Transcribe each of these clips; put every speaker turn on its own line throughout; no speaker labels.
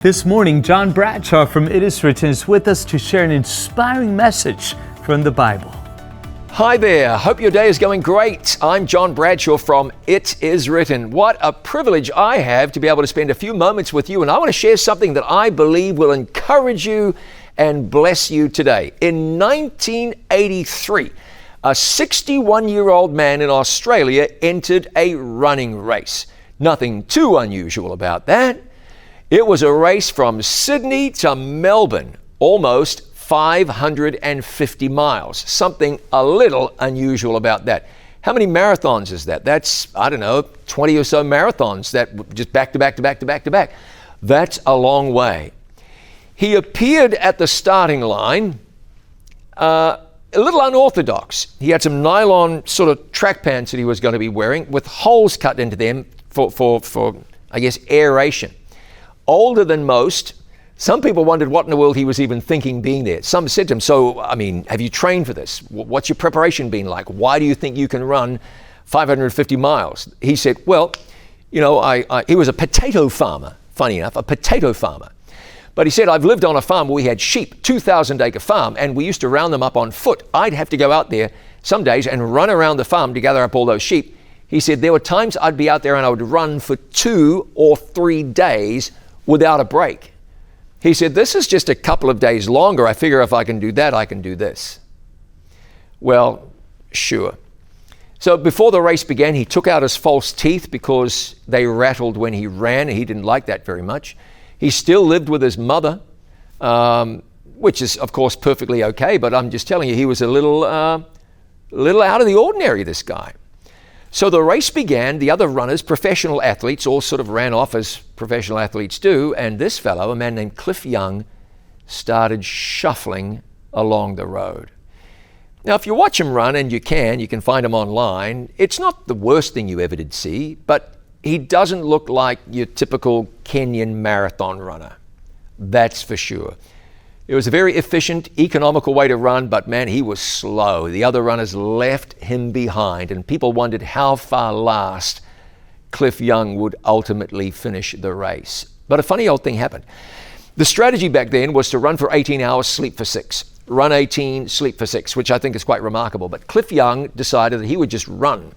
This morning, John Bradshaw from It Is Written is with us to share an inspiring message from the Bible.
Hi there, hope your day is going great. I'm John Bradshaw from It Is Written. What a privilege I have to be able to spend a few moments with you, and I want to share something that I believe will encourage you and bless you today. In 1983, a 61-year-old man in Australia entered a running race. Nothing too unusual about that. It was a race from Sydney to Melbourne, almost 550 miles. Something a little unusual about that. How many marathons is that? That's, 20 or so marathons that just back to back to back to back to back. That's a long way. He appeared at the starting line a little unorthodox. He had some nylon sort of track pants that he was going to be wearing with holes cut into them for aeration. Older than most. Some people wondered what in the world he was even thinking being there. Some said to him, have you trained for this? What's your preparation been like? Why do you think you can run 550 miles? He said, he was a potato farmer, funny enough, a potato farmer. But he said, I've lived on a farm where we had sheep, 2,000 acre farm, and we used to round them up on foot. I'd have to go out there some days and run around the farm to gather up all those sheep. He said, there were times I'd be out there and I would run for 2 or 3 days without a break. He said, this is just a couple of days longer. I figure if I can do that, I can do this. Well, sure. So before the race began, he took out his false teeth because they rattled when he ran. He didn't like that very much. He still lived with his mother, which is, of course, perfectly okay. But I'm just telling you, he was a little out of the ordinary, this guy. So the race began. The other runners, professional athletes, all sort of ran off as professional athletes do. And this fellow, a man named Cliff Young, started shuffling along the road. Now, if you watch him run, and you can find him online, it's not the worst thing you ever did see, but he doesn't look like your typical Kenyan marathon runner. That's for sure. It was a very efficient, economical way to run, but man, he was slow. The other runners left him behind, and people wondered how far last Cliff Young would ultimately finish the race. But a funny old thing happened. The strategy back then was to run for 18 hours, sleep for 6. Run 18, sleep for 6, which I think is quite remarkable. But Cliff Young decided that he would just run,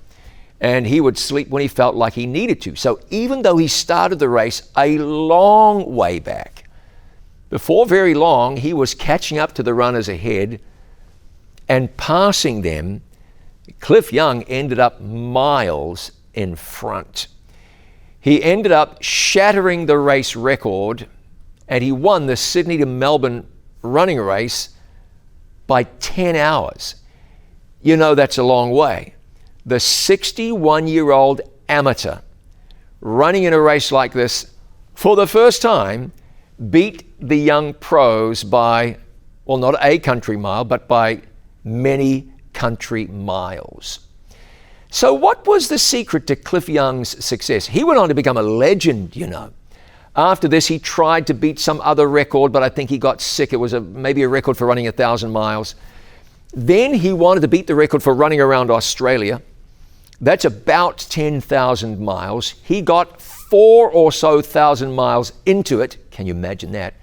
and he would sleep when he felt like he needed to. So even though he started the race a long way back, before very long, he was catching up to the runners ahead and passing them. Cliff Young ended up miles in front. He ended up shattering the race record, and he won the Sydney to Melbourne running race by 10 hours. You know, that's a long way. The 61-year-old amateur running in a race like this for the first time beat the young pros by, well, not a country mile, but by many country miles. So what was the secret to Cliff Young's success? He went on to become a legend, you know. After this, he tried to beat some other record, but I think he got sick. It was maybe a record for running 1,000 miles. Then he wanted to beat the record for running around Australia. That's about 10,000 miles. He got 4 or so thousand miles into it. Can you imagine that?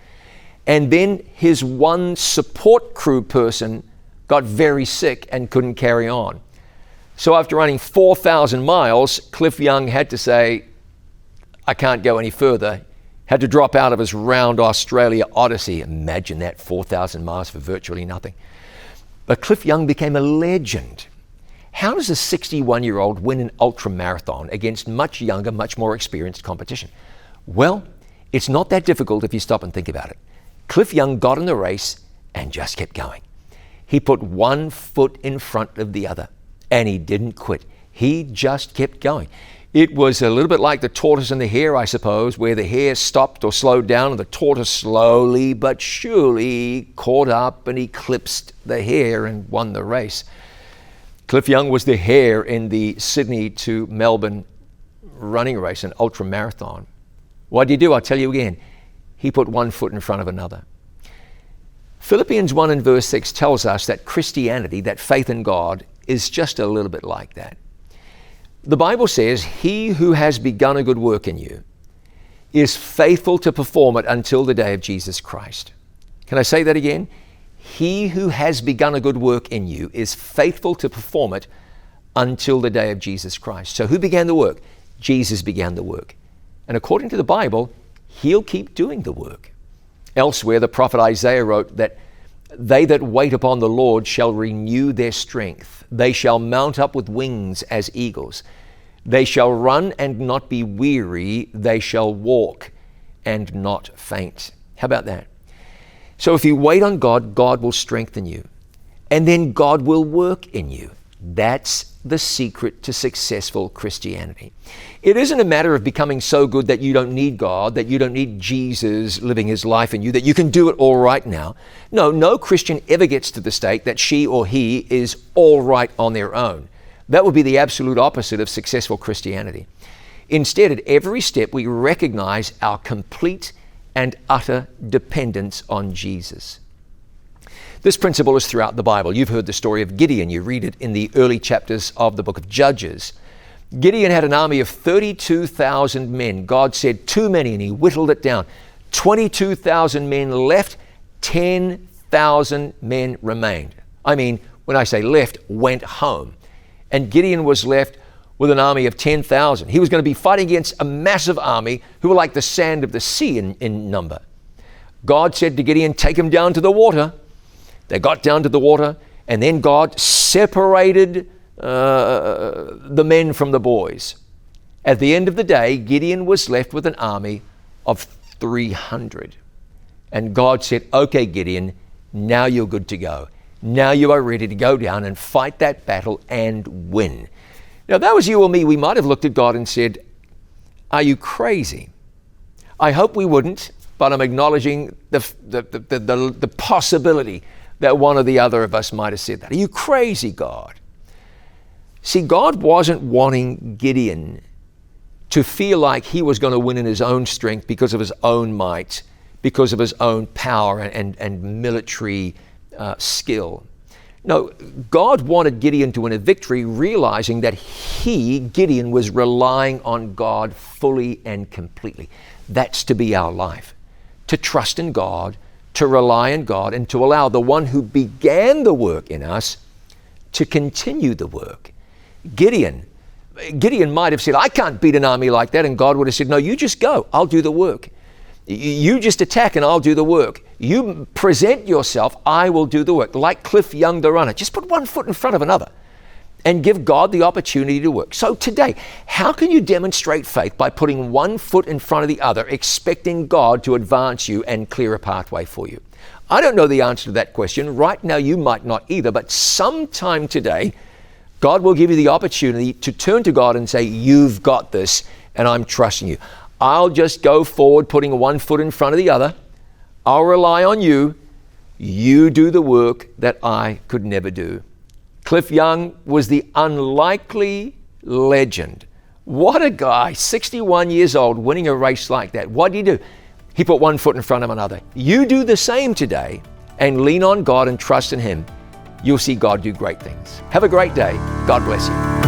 And then his one support crew person got very sick and couldn't carry on. So after running 4,000 miles, Cliff Young had to say, I can't go any further. Had to drop out of his round Australia odyssey. Imagine that, 4,000 miles for virtually nothing. But Cliff Young became a legend. How does a 61-year-old win an ultra marathon against much younger, much more experienced competition? Well, it's not that difficult if you stop and think about it. Cliff Young got in the race and just kept going. He put one foot in front of the other, and he didn't quit. He just kept going. It was a little bit like the tortoise and the hare, I suppose, where the hare stopped or slowed down, and the tortoise slowly but surely caught up and eclipsed the hare and won the race. Cliff Young was the hare in the Sydney to Melbourne running race, an ultra marathon. What did he do? I'll tell you again. He put one foot in front of another. Philippians 1 and verse 6 tells us that Christianity, that faith in God, is just a little bit like that. The Bible says, he who has begun a good work in you is faithful to perform it until the day of Jesus Christ. Can I say that again? He who has begun a good work in you is faithful to perform it until the day of Jesus Christ. So who began the work? Jesus began the work. And according to the Bible, He'll keep doing the work. Elsewhere, the prophet Isaiah wrote that they that wait upon the Lord shall renew their strength. They shall mount up with wings as eagles. They shall run and not be weary. They shall walk and not faint. How about that? So if you wait on God, God will strengthen you. And then God will work in you. That's the secret to successful Christianity. It isn't a matter of becoming so good that you don't need God, that you don't need Jesus living His life in you, that you can do it all right now. No Christian ever gets to the state that she or he is all right on their own. That would be the absolute opposite of successful Christianity. Instead, at every step, we recognize our complete and utter dependence on Jesus. This principle is throughout the Bible. You've heard the story of Gideon. You read it in the early chapters of the book of Judges. Gideon had an army of 32,000 men. God said, too many, and He whittled it down. 22,000 men left, 10,000 men remained. I mean, when I say left, went home. And Gideon was left with an army of 10,000. He was going to be fighting against a massive army who were like the sand of the sea in number. God said to Gideon, take them down to the water. They got down to the water, and then God separated the men from the boys. At the end of the day, Gideon was left with an army of 300. And God said, okay, Gideon, now you're good to go. Now you are ready to go down and fight that battle and win. Now, if that was you or me, we might have looked at God and said, are you crazy? I hope we wouldn't, but I'm acknowledging the possibility that one or the other of us might have said that. Are you crazy, God? See, God wasn't wanting Gideon to feel like he was going to win in his own strength because of his own might, because of his own power and military skill. No, God wanted Gideon to win a victory, realizing that Gideon, was relying on God fully and completely. That's to be our life, to trust in God, to rely on God, and to allow the one who began the work in us to continue the work. Gideon might have said, I can't beat an army like that, and God would have said, no, you just go, I'll do the work. You just attack and I'll do the work. You present yourself, I will do the work. Like Cliff Young, the runner, just put one foot in front of another and give God the opportunity to work. So today, how can you demonstrate faith? By putting one foot in front of the other, expecting God to advance you and clear a pathway for you. I don't know the answer to that question. Right now, you might not either, but sometime today, God will give you the opportunity to turn to God and say, you've got this, and I'm trusting you. I'll just go forward, putting one foot in front of the other. I'll rely on you. You do the work that I could never do. Cliff Young was the unlikely legend. What a guy, 61 years old, winning a race like that. What did he do? He put one foot in front of another. You do the same today and lean on God and trust in Him. You'll see God do great things. Have a great day. God bless you.